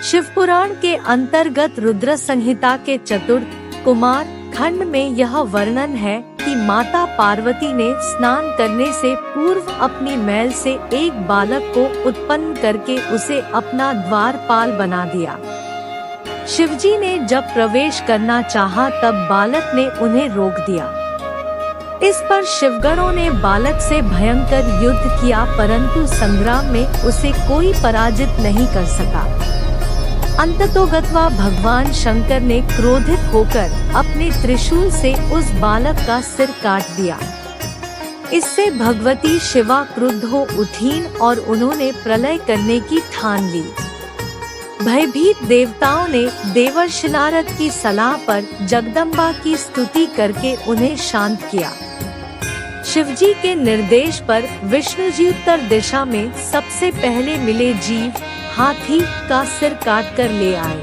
शिवपुराण के अंतर्गत रुद्र संहिता के चतुर्थ कुमार खंड में यह वर्णन है कि माता पार्वती ने स्नान करने से पूर्व अपनी मैल से एक बालक को उत्पन्न करके उसे अपना द्वारपाल बना दिया। शिवजी ने जब प्रवेश करना चाहा तब बालक ने उन्हें रोक दिया। इस पर शिवगणों ने बालक से भयंकर युद्ध किया, परंतु संग्राम में उसे कोई पराजित नहीं कर सका। अंततोगत्वा भगवान शंकर ने क्रोधित होकर अपने त्रिशूल से उस बालक का सिर काट दिया। इससे भगवती शिवा क्रुद्ध हो उठीं और उन्होंने प्रलय करने की ठान ली। भयभीत देवताओं ने देवर्षि नारद की सलाह पर जगदम्बा की स्तुति करके उन्हें शांत किया। शिवजी के निर्देश पर विष्णुजी उत्तर दिशा में सबसे पहले मिले जीव हाथी का सिर काट कर ले आए।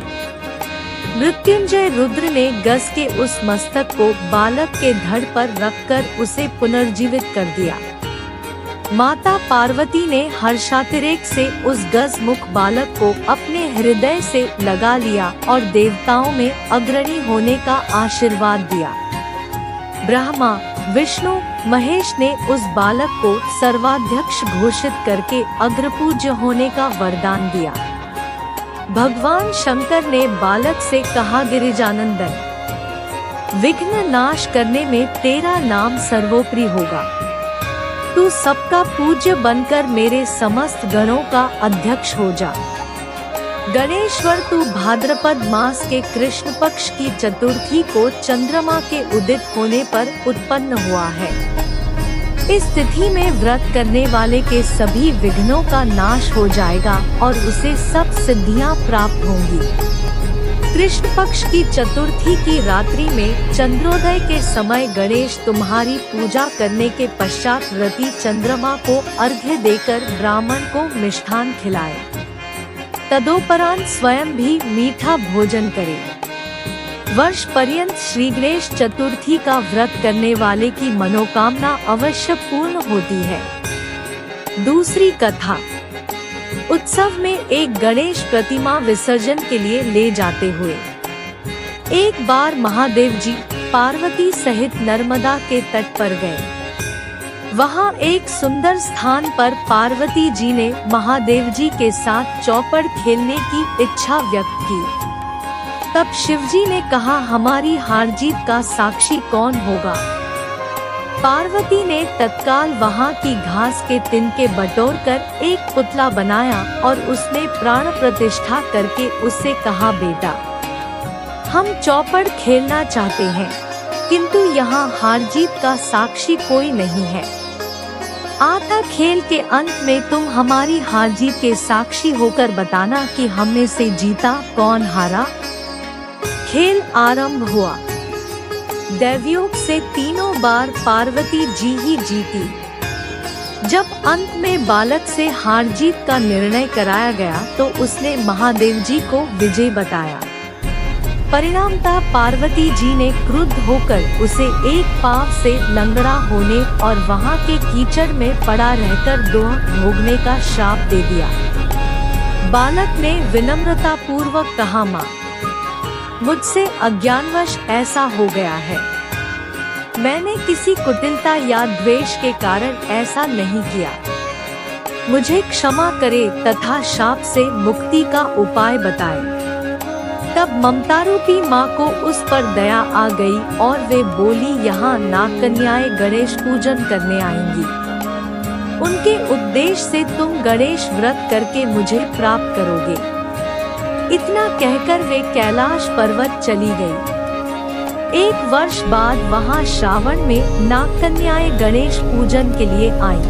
मृत्युंजय रुद्र ने गज के उस मस्तक को बालक के धड़ पर रखकर उसे पुनर्जीवित कर दिया। माता पार्वती ने हर्षातिरेक से उस गज मुख बालक को अपने हृदय से लगा लिया और देवताओं में अग्रणी होने का आशीर्वाद दिया। ब्रह्मा, विष्णु, महेश ने उस बालक को सर्वाध्यक्ष घोषित करके अग्रपूज्य होने का वरदान दिया। भगवान शंकर ने बालक से कहा, गिरिजानंदन, विघ्न नाश करने में तेरा नाम सर्वोपरि होगा। तू सबका पूज्य बनकर मेरे समस्त गणों का अध्यक्ष हो जा। गणेश्वर, तू भाद्रपद मास के कृष्ण पक्ष की चतुर्थी को चंद्रमा के उदित होने पर उत्पन्न हुआ है। इस तिथि में व्रत करने वाले के सभी विघ्नों का नाश हो जाएगा और उसे सब सिद्धियां प्राप्त होंगी। कृष्ण पक्ष की चतुर्थी की रात्रि में चंद्रोदय के समय गणेश तुम्हारी पूजा करने के पश्चात रति चंद्रमा को अर्घ्य देकर ब्राह्मण को मिष्ठान खिलाए। तदोपरांत स्वयं भी मीठा भोजन करे। वर्ष पर्यंत श्री गणेश चतुर्थी का व्रत करने वाले की मनोकामना अवश्य पूर्ण होती है। दूसरी कथा। उत्सव में एक गणेश प्रतिमा विसर्जन के लिए ले जाते हुए एक बार महादेव जी पार्वती सहित नर्मदा के तट पर गए। वहाँ एक सुंदर स्थान पर पार्वती जी ने महादेव जी के साथ चौपड़ खेलने की इच्छा व्यक्त की। तब शिवजी ने कहा, हमारी हार जीत का साक्षी कौन होगा? पार्वती ने तत्काल वहाँ की घास के तिनके बटोरकर एक पुतला बनाया और उसमें प्राण प्रतिष्ठा करके उससे कहा, बेटा, हम चौपड़ खेलना चाहते हैं, किंतु यहाँ हार जीत का साक्षी कोई नहीं है। आता खेल के अंत में तुम हमारी हार जीत के साक्षी होकर बताना कि हम में से जीता कौन हारा। खेल आरंभ हुआ। दैवयोग से तीनों बार पार्वती जी ही जीती। जब अंत में बालक से हार जीत का निर्णय कराया गया तो उसने महादेव जी को विजय बताया। परिणामतः पार्वती जी ने क्रुद्ध होकर उसे एक पांव से लंगड़ा होने और वहां के कीचड़ में पड़ा रहकर दोह भोगने का श्राप दे दिया। बालक ने विनम्रता पूर्वक कहा, माँ, मुझसे अज्ञानवश ऐसा हो गया है। मैंने किसी कुटिलता या द्वेष के कारण ऐसा नहीं किया। मुझे क्षमा करे तथा शाप से मुक्ति का उपाय बताए। तब ममतारूपी माँ को उस पर दया आ गई और वे बोली, यहाँ नागकन्याएं गणेश पूजन करने आएंगी। उनके उपदेश से तुम गणेश व्रत करके मुझे प्राप्त करोगे। इतना कहकर वे कैलाश पर्वत चली गई। एक वर्ष बाद वहाँ श्रावण में नागकन्याएं गणेश पूजन के लिए आईं।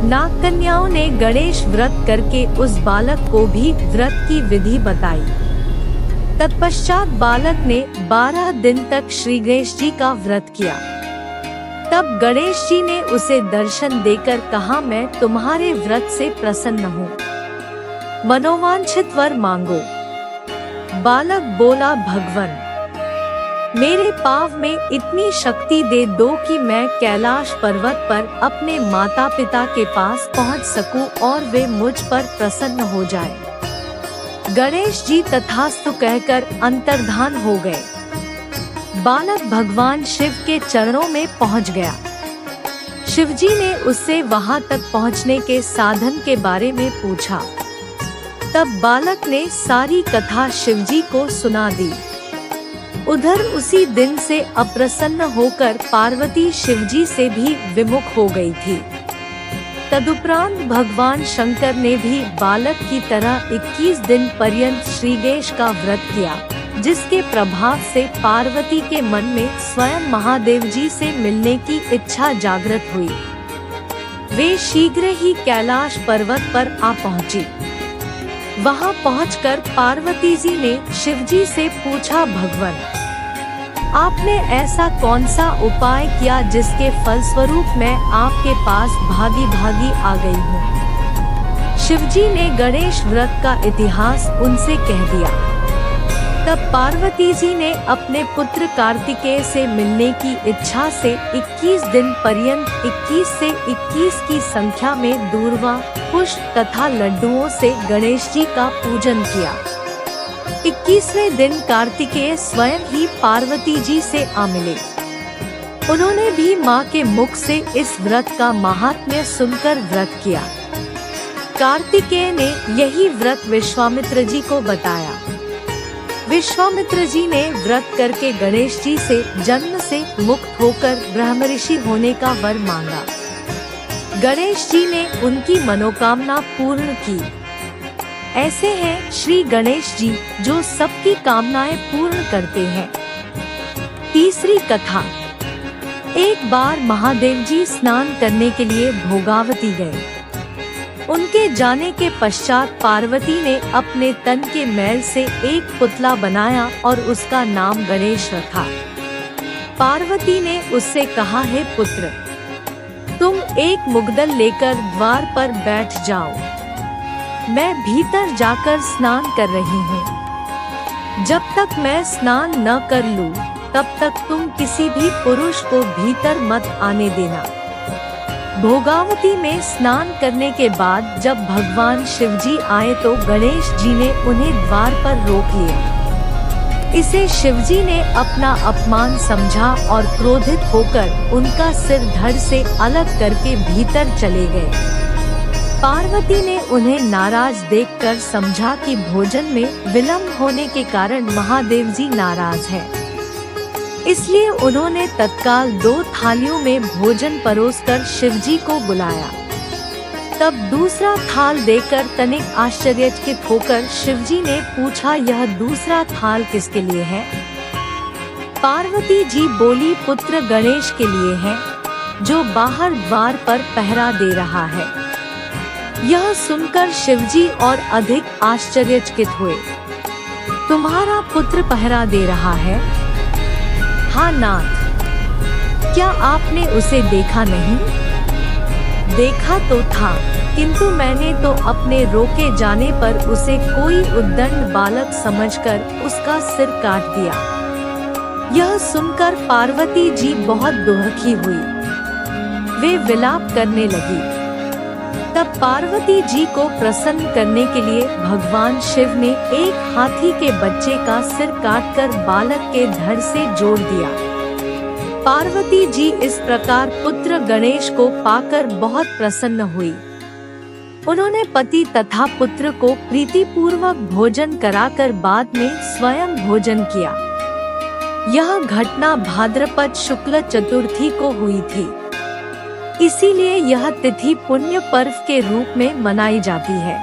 नागकन्याओं ने गणेश व्रत करके उस बालक को भी व्रत की विधि बताई। तत्पश्चात बालक ने 12 दिन तक श्री गणेश जी का व्रत किया। तब गणेश जी ने उसे दर्शन देकर कहा, मैं तुम्हारे व्रत से प्रसन्न हूँ, मनोवांछित वर मांगो। बालक बोला, भगवन, मेरे पाव में इतनी शक्ति दे दो कि मैं कैलाश पर्वत पर अपने माता पिता के पास पहुंच सकूं और वे मुझ पर प्रसन्न हो जाएं। गणेश जी तथास्तु कहकर अंतर्धान हो गए। बालक भगवान शिव के चरणों में पहुंच गया। शिवजी ने उससे वहां तक पहुंचने के साधन के बारे में पूछा। तब बालक ने सारी कथा शिवजी को सुना दी। उधर उसी दिन से अप्रसन्न होकर पार्वती शिवजी से भी विमुख हो गई थी। तदुपरांत भगवान शंकर ने भी बालक की तरह 21 दिन पर्यंत श्रीगणेश का व्रत किया, जिसके प्रभाव से पार्वती के मन में स्वयं महादेव जी से मिलने की इच्छा जागृत हुई। वे शीघ्र ही कैलाश पर्वत पर आ पहुंची। वहां पहुंचकर पार्वती जी ने शिवजी से पूछा, भगवान, आपने ऐसा कौन सा उपाय किया जिसके फलस्वरूप मैं आपके पास भागी भागी आ गई हूँ? शिवजी ने गणेश व्रत का इतिहास उनसे कह दिया। तब पार्वती जी ने अपने पुत्र कार्तिकेय से मिलने की इच्छा से 21 दिन पर्यंत 21 से 21 की संख्या में दूर्वा, पुष्प तथा लड्डुओं से गणेश जी का पूजन किया। 21वें दिन कार्तिकेय स्वयं ही पार्वती जी से आ मिले। उन्होंने भी मां के मुख से इस व्रत का महात्म्य सुनकर व्रत किया। कार्तिकेय ने यही व्रत विश्वामित्र जी को बताया। विश्वामित्र जी ने व्रत करके गणेश जी से जन्म से मुक्त होकर ब्रह्मऋषि होने का वर मांगा। गणेश जी ने उनकी मनोकामना पूर्ण की। ऐसे हैं श्री गणेश जी जो सबकी कामनाएं पूर्ण करते हैं। तीसरी कथा। एक बार महादेव जी स्नान करने के लिए भोगावती गए। उनके जाने के पश्चात पार्वती ने अपने तन के मैल से एक पुतला बनाया और उसका नाम गणेश रखा। पार्वती ने उससे कहा, हे पुत्र, तुम एक मुग्दल लेकर द्वार पर बैठ जाओ। मैं भीतर जाकर स्नान कर रही हूँ। जब तक मैं स्नान न कर लूँ, तब तक तुम किसी भी पुरुष को भीतर मत आने देना। भोगावती में स्नान करने के बाद जब भगवान शिवजी आए तो गणेश जी ने उन्हें द्वार पर रोक लिया। इसे शिवजी ने अपना अपमान समझा और क्रोधित होकर उनका सिर धड़ से अलग करके भीतर चले गए। पार्वती ने उन्हें नाराज देखकर समझा कि भोजन में विलंब होने के कारण महादेव जी नाराज हैं। इसलिए उन्होंने तत्काल 2 थालियों में भोजन परोसकर शिवजी को बुलाया। तब दूसरा थाल देकर तनिक आश्चर्यचकित होकर शिवजी ने पूछा, यह दूसरा थाल किसके लिए है? पार्वती जी बोली, पुत्र गणेश के लिए है, जो बाहर द्वार पर पहरा दे रहा है। यह सुनकर शिवजी और अधिक आश्चर्यचकित हुए। तुम्हारा पुत्र पहरा दे रहा है? हाँ नाथ, क्या आपने उसे देखा नहीं? देखा तो था, किंतु मैंने तो अपने रोके जाने पर उसे कोई उद्दंड बालक समझकर उसका सिर काट दिया। यह सुनकर पार्वती जी बहुत दुखी हुई। वे विलाप करने लगी। तब पार्वती जी को प्रसन्न करने के लिए भगवान शिव ने एक हाथी के बच्चे का सिर काटकर बालक के धड़ से जोड़ दिया। पार्वती जी इस प्रकार पुत्र गणेश को पाकर बहुत प्रसन्न हुई। उन्होंने पति तथा पुत्र को प्रीतिपूर्वक भोजन कराकर बाद में स्वयं भोजन किया। यह घटना भाद्रपद शुक्ल चतुर्थी को हुई थी। इसीलिए यह तिथि पुण्य पर्व के रूप में मनाई जाती है।